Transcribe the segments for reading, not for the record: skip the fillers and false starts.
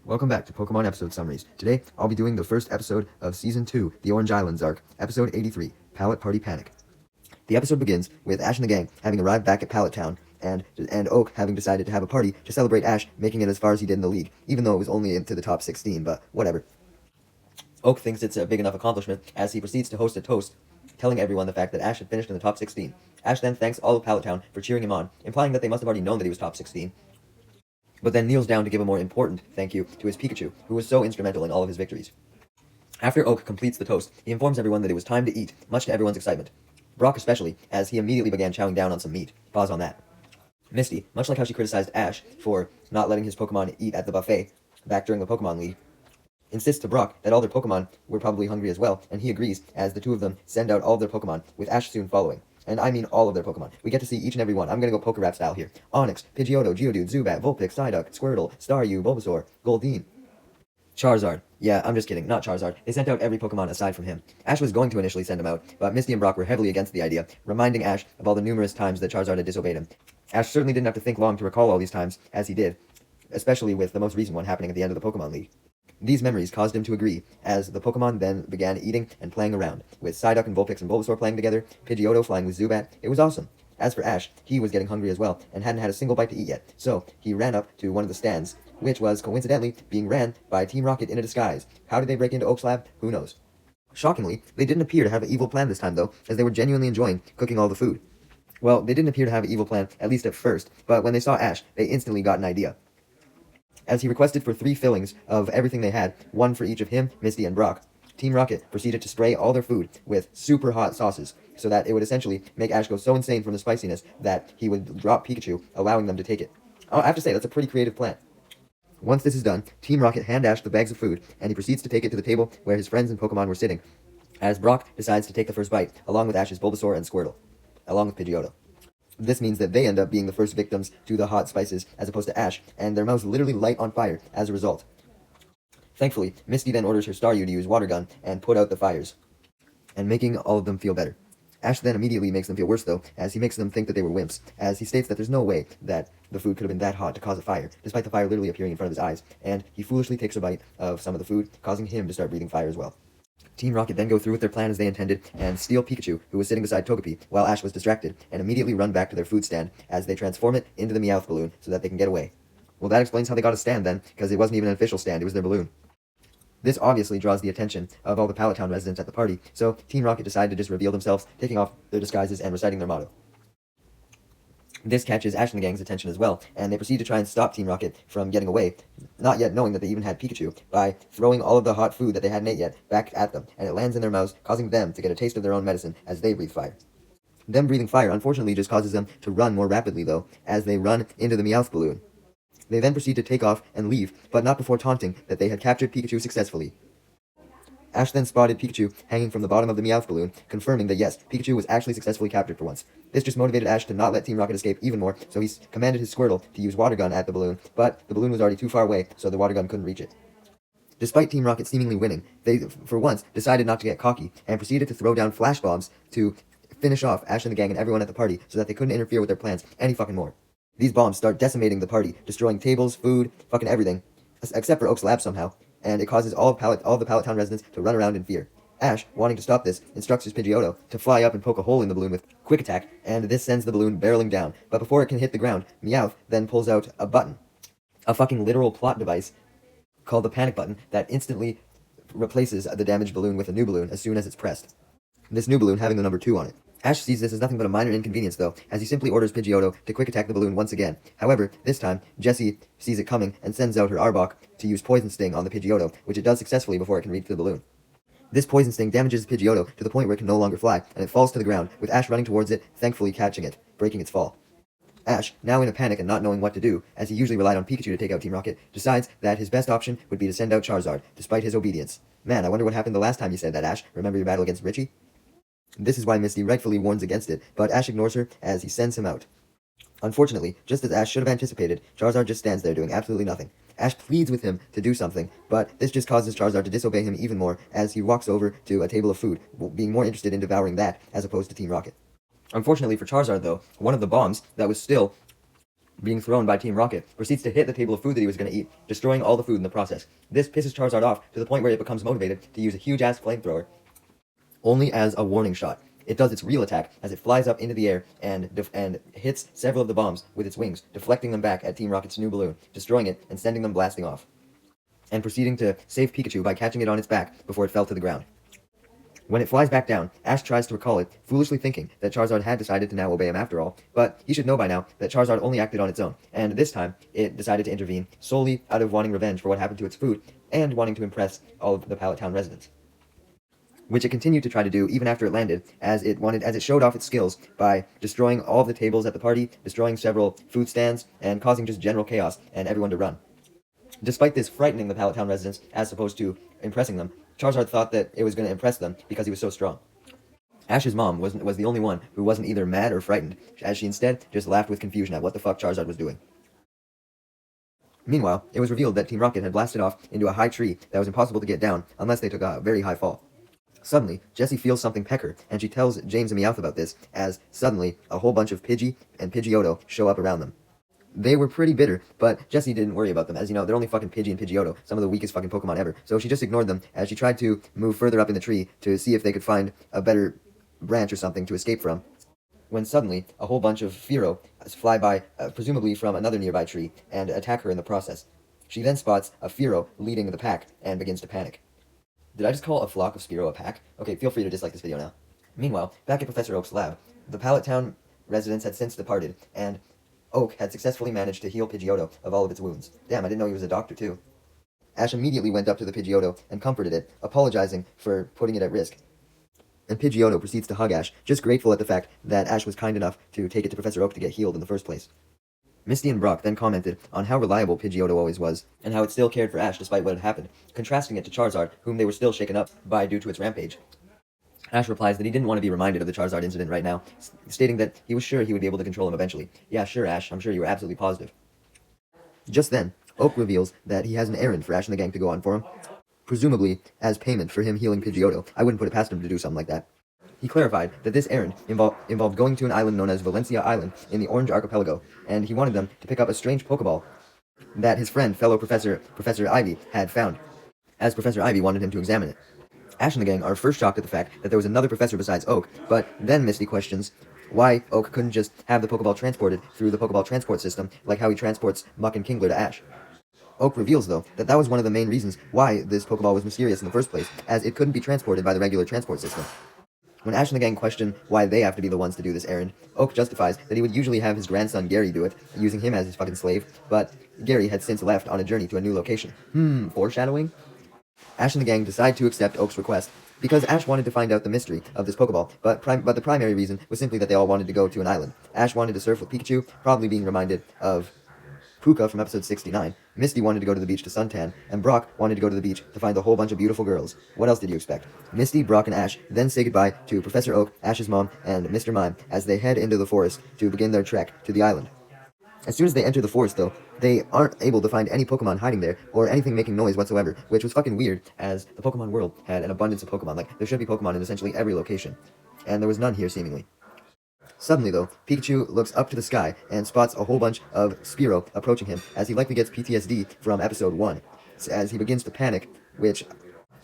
Welcome back to Pokemon Episode Summaries. Today, I'll be doing the first episode of Season 2, The Orange Islands Arc, Episode 83, Pallet Party Panic. The episode begins with Ash and the gang having arrived back at Pallet Town, and Oak having decided to have a party to celebrate Ash making it as far as he did in the league, even though it was only into the top 16, but whatever. Oak thinks it's a big enough accomplishment as he proceeds to host a toast, telling everyone the fact that Ash had finished in the top 16. Ash then thanks all of Pallet Town for cheering him on, implying that they must have already known that he was top 16, but then kneels down to give a more important thank you to his Pikachu, who was so instrumental in all of his victories. After Oak completes the toast, he informs everyone that it was time to eat, much to everyone's excitement. Brock especially, as he immediately began chowing down on some meat. Pause on that. Misty, much like how she criticized Ash for not letting his Pokemon eat at the buffet back during the Pokemon League, insists to Brock that all their Pokemon were probably hungry as well, and he agrees as the two of them send out all of their Pokemon, with Ash soon following. And I mean all of their Pokemon. We get to see each and every one. I'm gonna go Pokerap style here. Onix, Pidgeotto, Geodude, Zubat, Vulpix, Psyduck, Squirtle, Staryu, Bulbasaur, Goldeen, Charizard. Yeah, I'm just kidding, not Charizard. They sent out every Pokemon aside from him. Ash was going to initially send him out, but Misty and Brock were heavily against the idea, reminding Ash of all the numerous times that Charizard had disobeyed him. Ash certainly didn't have to think long to recall all these times, as he did, especially with the most recent one happening at the end of the Pokemon League. These memories caused him to agree, as the Pokemon then began eating and playing around, with Psyduck and Vulpix and Bulbasaur playing together, Pidgeotto flying with Zubat. It was awesome. As for Ash, he was getting hungry as well, and hadn't had a single bite to eat yet, so he ran up to one of the stands, which was, coincidentally, being ran by Team Rocket in a disguise. How did they break into Oak's lab? Who knows. Shockingly, they didn't appear to have an evil plan this time, though, as they were genuinely enjoying cooking all the food. Well, they didn't appear to have an evil plan, at least at first, but when they saw Ash, they instantly got an idea. As he requested for 3 fillings of everything they had, 1 for each of him, Misty, and Brock, Team Rocket proceeded to spray all their food with super hot sauces, so that it would essentially make Ash go so insane from the spiciness that he would drop Pikachu, allowing them to take it. I have to say, that's a pretty creative plan. Once this is done, Team Rocket hand Ash the bags of food, and he proceeds to take it to the table where his friends and Pokemon were sitting, as Brock decides to take the first bite, along with Ash's Bulbasaur and Squirtle, along with Pidgeotto. This means that they end up being the first victims to the hot spices, as opposed to Ash, and their mouths literally light on fire as a result. Thankfully, Misty then orders her Staryu to use Water Gun and put out the fires, and making all of them feel better. Ash then immediately makes them feel worse, though, as he makes them think that they were wimps, as he states that there's no way that the food could have been that hot to cause a fire, despite the fire literally appearing in front of his eyes, and he foolishly takes a bite of some of the food, causing him to start breathing fire as well. Team Rocket then go through with their plan as they intended, and steal Pikachu, who was sitting beside Togepi, while Ash was distracted, and immediately run back to their food stand, as they transform it into the Meowth balloon, so that they can get away. Well, that explains how they got a stand then, because it wasn't even an official stand, it was their balloon. This obviously draws the attention of all the Pallet Town residents at the party, so Team Rocket decided to just reveal themselves, taking off their disguises and reciting their motto. This catches Ash and the gang's attention as well, and they proceed to try and stop Team Rocket from getting away, not yet knowing that they even had Pikachu, by throwing all of the hot food that they hadn't ate yet back at them, and it lands in their mouths, causing them to get a taste of their own medicine as they breathe fire. Them breathing fire unfortunately just causes them to run more rapidly, though, as they run into the Meowth balloon. They then proceed to take off and leave, but not before taunting that they had captured Pikachu successfully. Ash then spotted Pikachu hanging from the bottom of the Meowth balloon, confirming that yes, Pikachu was actually successfully captured for once. This just motivated Ash to not let Team Rocket escape even more, so he commanded his Squirtle to use Water Gun at the balloon, but the balloon was already too far away, so the Water Gun couldn't reach it. Despite Team Rocket seemingly winning, they, for once, decided not to get cocky, and proceeded to throw down flash bombs to finish off Ash and the gang and everyone at the party, so that they couldn't interfere with their plans any fucking more. These bombs start decimating the party, destroying tables, food, fucking everything, except for Oak's lab somehow, and it causes all of the Pallet Town residents to run around in fear. Ash, wanting to stop this, instructs his Pidgeotto to fly up and poke a hole in the balloon with Quick Attack, and this sends the balloon barreling down, but before it can hit the ground, Meowth then pulls out a button, a fucking literal plot device, called the panic button, that instantly replaces the damaged balloon with a new balloon as soon as it's pressed. This new balloon having the number 2 on it. Ash sees this as nothing but a minor inconvenience, though, as he simply orders Pidgeotto to quick attack the balloon once again. However, this time, Jessie sees it coming and sends out her Arbok to use Poison Sting on the Pidgeotto, which it does successfully before it can reach the balloon. This Poison Sting damages Pidgeotto to the point where it can no longer fly, and it falls to the ground, with Ash running towards it, thankfully catching it, breaking its fall. Ash, now in a panic and not knowing what to do, as he usually relied on Pikachu to take out Team Rocket, decides that his best option would be to send out Charizard, despite his obedience. Man, I wonder what happened the last time you said that, Ash. Remember your battle against Richie? This is why Misty rightfully warns against it, but Ash ignores her as he sends him out. Unfortunately, just as Ash should have anticipated, Charizard just stands there doing absolutely nothing. Ash pleads with him to do something, but this just causes Charizard to disobey him even more as he walks over to a table of food, being more interested in devouring that as opposed to Team Rocket. Unfortunately for Charizard, though, one of the bombs that was still being thrown by Team Rocket, proceeds to hit the table of food that he was going to eat, destroying all the food in the process. This pisses Charizard off to the point where it becomes motivated to use a huge-ass flamethrower, only as a warning shot. It does its real attack as it flies up into the air and hits several of the bombs with its wings, deflecting them back at Team Rocket's new balloon, destroying it and sending them blasting off, and proceeding to save Pikachu by catching it on its back before it fell to the ground. When it flies back down, Ash tries to recall it, foolishly thinking that Charizard had decided to now obey him after all, but he should know by now that Charizard only acted on its own, and this time it decided to intervene solely out of wanting revenge for what happened to its food and wanting to impress all of the Pallet Town residents, which it continued to try to do even after it landed, as it showed off its skills by destroying all of the tables at the party, destroying several food stands, and causing just general chaos and everyone to run. Despite this frightening the Pallet Town residents as opposed to impressing them, Charizard thought that it was going to impress them because he was so strong. Ash's mom was the only one who wasn't either mad or frightened, as she instead just laughed with confusion at what the fuck Charizard was doing. Meanwhile, it was revealed that Team Rocket had blasted off into a high tree that was impossible to get down unless they took a very high fall. Suddenly, Jessie feels something peck her, and she tells James and Meowth about this, as suddenly a whole bunch of Pidgey and Pidgeotto show up around them. They were pretty bitter, but Jessie didn't worry about them, as you know, they're only fucking Pidgey and Pidgeotto, some of the weakest fucking Pokemon ever, so she just ignored them as she tried to move further up in the tree to see if they could find a better branch or something to escape from, when suddenly a whole bunch of Fearow fly by, presumably from another nearby tree, and attack her in the process. She then spots a Fearow leading the pack and begins to panic. Did I just call a flock of Spearow a pack? Okay, feel free to dislike this video now. Meanwhile, back at Professor Oak's lab, the Pallet Town residents had since departed, and Oak had successfully managed to heal Pidgeotto of all of its wounds. Damn, I didn't know he was a doctor, too. Ash immediately went up to the Pidgeotto and comforted it, apologizing for putting it at risk. And Pidgeotto proceeds to hug Ash, just grateful at the fact that Ash was kind enough to take it to Professor Oak to get healed in the first place. Misty and Brock then commented on how reliable Pidgeotto always was, and how it still cared for Ash despite what had happened, contrasting it to Charizard, whom they were still shaken up by due to its rampage. Ash replies that he didn't want to be reminded of the Charizard incident right now, stating that he was sure he would be able to control him eventually. Yeah, sure, Ash, I'm sure you were absolutely positive. Just then, Oak reveals that he has an errand for Ash and the gang to go on for him, presumably as payment for him healing Pidgeotto. I wouldn't put it past him to do something like that. He clarified that this errand involved going to an island known as Valencia Island in the Orange Archipelago, and he wanted them to pick up a strange Pokeball that his friend, fellow Professor Ivy, had found, as Professor Ivy wanted him to examine it. Ash and the gang are first shocked at the fact that there was another professor besides Oak, but then Misty questions why Oak couldn't just have the Pokeball transported through the Pokeball transport system, like how he transports Muck and Kingler to Ash. Oak reveals, though, that that was one of the main reasons why this Pokeball was mysterious in the first place, as it couldn't be transported by the regular transport system. When Ash and the gang question why they have to be the ones to do this errand, Oak justifies that he would usually have his grandson Gary do it, using him as his fucking slave, but Gary had since left on a journey to a new location. Foreshadowing? Ash and the gang decide to accept Oak's request, because Ash wanted to find out the mystery of this Pokeball, but the primary reason was simply that they all wanted to go to an island. Ash wanted to surf with Pikachu, probably being reminded of Puka from episode 69. Misty wanted to go to the beach to suntan, and Brock wanted to go to the beach to find a whole bunch of beautiful girls. What else did you expect? Misty, Brock, and Ash then say goodbye to Professor Oak, Ash's mom, and Mr. Mime as they head into the forest to begin their trek to the island. As soon as they enter the forest, though, they aren't able to find any Pokemon hiding there, or anything making noise whatsoever, which was fucking weird, as the Pokemon world had an abundance of Pokemon. Like, there should be Pokemon in essentially every location. And there was none here, seemingly. Suddenly, though, Pikachu looks up to the sky and spots a whole bunch of Spearow approaching him, as he likely gets PTSD from episode 1, as he begins to panic, which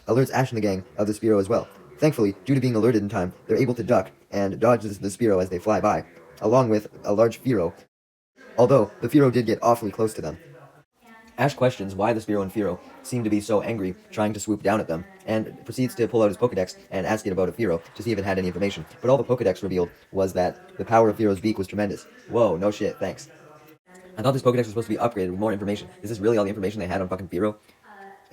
alerts Ash and the gang of the Spearow as well. Thankfully, due to being alerted in time, they're able to duck and dodge the Spearow as they fly by, along with a large Fearow, although the Fearow did get awfully close to them. Ash questions why the Spearow and Fearow seem to be so angry, trying to swoop down at them, and proceeds to pull out his Pokedex and ask it about a Fearow to see if it had any information. But all the Pokedex revealed was that the power of Fearow's beak was tremendous. Whoa, no shit, thanks. I thought this Pokedex was supposed to be upgraded with more information. Is this really all the information they had on fucking Fearow?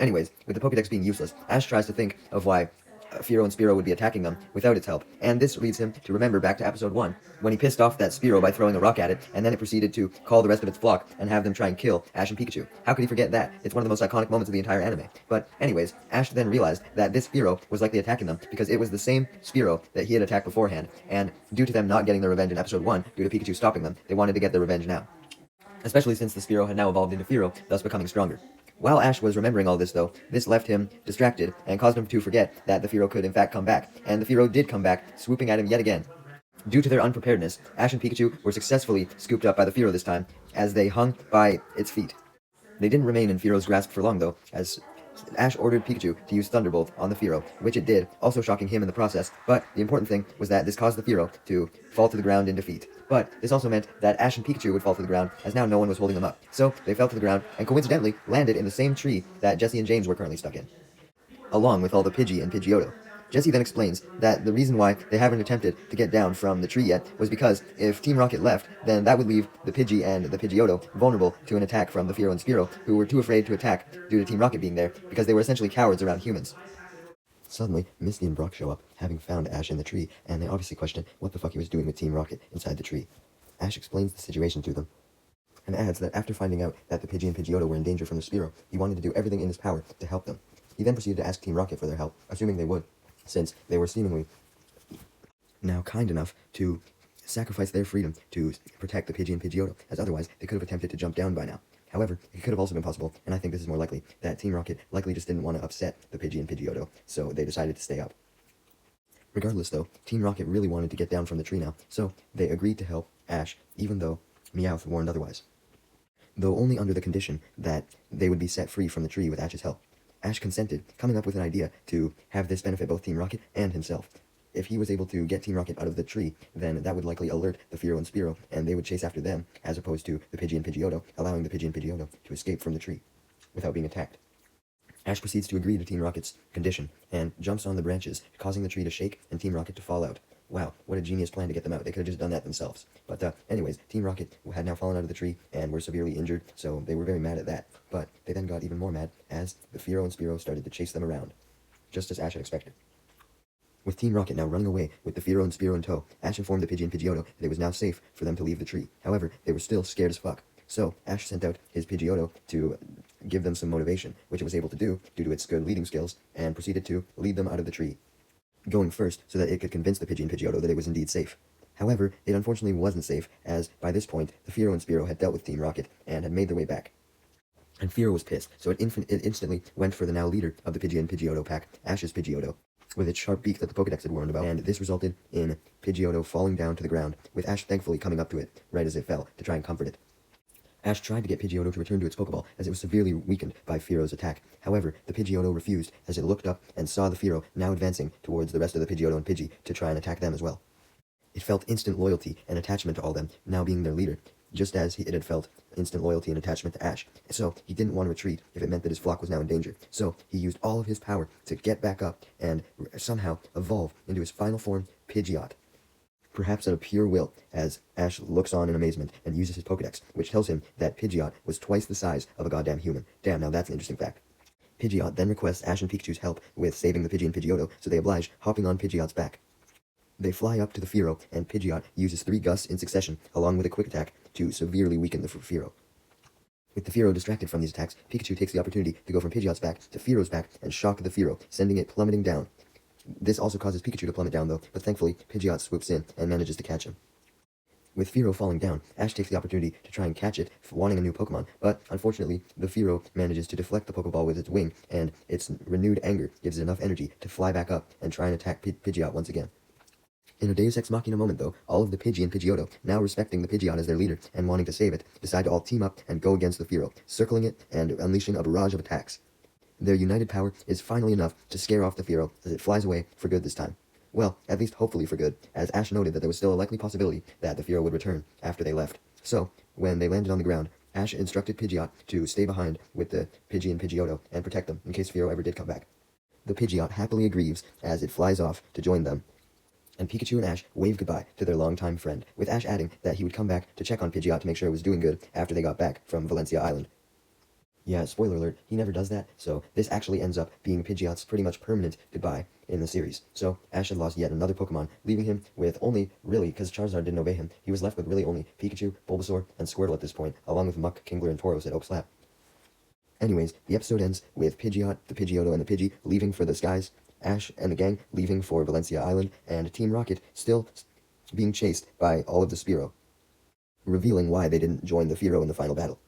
Anyways, with the Pokedex being useless, Ash tries to think of why Fearow and Spearow would be attacking them without its help, and this leads him to remember back to episode 1, when he pissed off that Spearow by throwing a rock at it, and then it proceeded to call the rest of its flock and have them try and kill Ash and Pikachu. How could he forget that? It's one of the most iconic moments of the entire anime. But anyways, Ash then realized that this Spearow was likely attacking them because it was the same Spearow that he had attacked beforehand, and due to them not getting their revenge in episode 1, due to Pikachu stopping them, they wanted to get their revenge now. Especially since the Spearow had now evolved into Fearow, thus becoming stronger. While Ash was remembering all this, though, this left him distracted and caused him to forget that the Fearow could in fact come back, and the Fearow did come back, swooping at him yet again. Due to their unpreparedness, Ash and Pikachu were successfully scooped up by the Fearow this time, as they hung by its feet. They didn't remain in Fearow's grasp for long, though, as Ash ordered Pikachu to use Thunderbolt on the Fearow, which it did, also shocking him in the process, but the important thing was that this caused the Fearow to fall to the ground in defeat. But this also meant that Ash and Pikachu would fall to the ground, as now no one was holding them up. So they fell to the ground, and coincidentally landed in the same tree that Jessie and James were currently stuck in, along with all the Pidgey and Pidgeotto. Jessie then explains that the reason why they haven't attempted to get down from the tree yet was because if Team Rocket left, then that would leave the Pidgey and the Pidgeotto vulnerable to an attack from the Fearow and Spearow, who were too afraid to attack due to Team Rocket being there, because they were essentially cowards around humans. Suddenly, Misty and Brock show up, having found Ash in the tree, and they obviously question what the fuck he was doing with Team Rocket inside the tree. Ash explains the situation to them, and adds that after finding out that the Pidgey and Pidgeotto were in danger from the Spearow, he wanted to do everything in his power to help them. He then proceeded to ask Team Rocket for their help, assuming they would, since they were seemingly now kind enough to sacrifice their freedom to protect the Pidgey and Pidgeotto, as otherwise they could have attempted to jump down by now. However, it could have also been possible, and I think this is more likely, that Team Rocket likely just didn't want to upset the Pidgey and Pidgeotto, so they decided to stay up. Regardless, though, Team Rocket really wanted to get down from the tree now, so they agreed to help Ash, even though Meowth warned otherwise. Though only under the condition that they would be set free from the tree with Ash's help. Ash consented, coming up with an idea to have this benefit both Team Rocket and himself. If he was able to get Team Rocket out of the tree, then that would likely alert the Fearow and Spearow, and they would chase after them, as opposed to the Pidgey and Pidgeotto, allowing the Pidgey and Pidgeotto to escape from the tree without being attacked. Ash proceeds to agree to Team Rocket's condition, and jumps on the branches, causing the tree to shake and Team Rocket to fall out. Wow, what a genius plan to get them out. They could have just done that themselves. But anyways, Team Rocket had now fallen out of the tree and were severely injured, so they were very mad at that. But they then got even more mad as the Fearow and Spearow started to chase them around, just as Ash had expected. With Team Rocket now running away with the Fearow and Spearow in tow, Ash informed the Pidgey and Pidgeotto that it was now safe for them to leave the tree. However, they were still scared as fuck. So Ash sent out his Pidgeotto to give them some motivation, which it was able to do due to its good leading skills, and proceeded to lead them out of the tree, going first so that it could convince the Pidgey and Pidgeotto that it was indeed safe. However, it unfortunately wasn't safe, as by this point, the Fearow and Spearow had dealt with Team Rocket and had made their way back. And Fearow was pissed, so it instantly went for the now leader of the Pidgey and Pidgeotto pack, Ash's Pidgeotto, with its sharp beak that the Pokedex had warned about, and this resulted in Pidgeotto falling down to the ground, with Ash thankfully coming up to it, right as it fell, to try and comfort it. Ash tried to get Pidgeotto to return to its Pokeball, as it was severely weakened by Fearow's attack. However, the Pidgeotto refused, as it looked up and saw the Fearow now advancing towards the rest of the Pidgeotto and Pidgey to try and attack them as well. It felt instant loyalty and attachment to all them, now being their leader, just as it had felt instant loyalty and attachment to Ash. So he didn't want to retreat if it meant that his flock was now in danger. So he used all of his power to get back up and somehow evolve into his final form, Pidgeot. Perhaps out of pure will, as Ash looks on in amazement and uses his Pokedex, which tells him that Pidgeot was twice the size of a goddamn human. Damn, now that's an interesting fact. Pidgeot then requests Ash and Pikachu's help with saving the Pidgey and Pidgeotto, so they oblige, hopping on Pidgeot's back. They fly up to the Fearow, and Pidgeot uses 3 gusts in succession, along with a quick attack, to severely weaken the Fearow. With the Fearow distracted from these attacks, Pikachu takes the opportunity to go from Pidgeot's back to Fearow's back and shock the Fearow, sending it plummeting down. This also causes Pikachu to plummet down though, but thankfully Pidgeot swoops in and manages to catch him. With Fearow falling down, Ash takes the opportunity to try and catch it, wanting a new Pokemon, but unfortunately the Fearow manages to deflect the Pokeball with its wing, and its renewed anger gives it enough energy to fly back up and try and attack Pidgeot once again. In a Deus Ex Machina moment though, all of the Pidgey and Pidgeotto, now respecting the Pidgeot as their leader and wanting to save it, decide to all team up and go against the Fearow, circling it and unleashing a barrage of attacks. Their united power is finally enough to scare off the Fearow as it flies away for good this time. Well, at least hopefully for good, as Ash noted that there was still a likely possibility that the Fearow would return after they left. So, when they landed on the ground, Ash instructed Pidgeot to stay behind with the Pidgey and Pidgeotto and protect them in case Fearow ever did come back. The Pidgeot happily agrees as it flies off to join them, and Pikachu and Ash wave goodbye to their longtime friend, with Ash adding that he would come back to check on Pidgeot to make sure it was doing good after they got back from Valencia Island. Yeah, spoiler alert, he never does that, so this actually ends up being Pidgeot's pretty much permanent goodbye in the series. So, Ash had lost yet another Pokemon, leaving him with only, really, because Charizard didn't obey him, he was left with really only Pikachu, Bulbasaur, and Squirtle at this point, along with Muck, Kingler, and Tauros at Oak Slap. Anyways, the episode ends with Pidgeot, the Pidgeotto, and the Pidgey leaving for the skies, Ash and the gang leaving for Valencia Island, and Team Rocket still being chased by all of the Spearow, revealing why they didn't join the Fearow in the final battle.